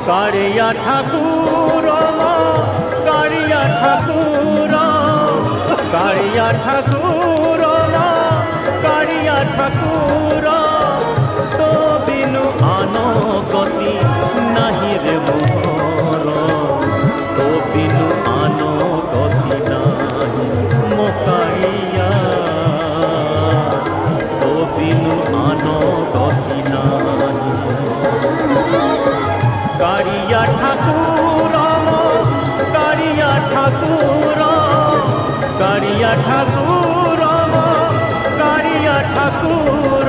কারিয়া ঠাকুর কারিয়া ঠাকুর কারিয়া ঠাকুর কারিয়া ঠাকুর তো বিনু আনো গতি নাহি রে মোর তো বিনু আনো গতি নাহি মোকাইয়া তো বিনু আনো গতি নাহি কারিয়া ঠাকুর কারিয়া ঠাকুর কারিয়া ঠাকুর কারিয়া ঠাকুর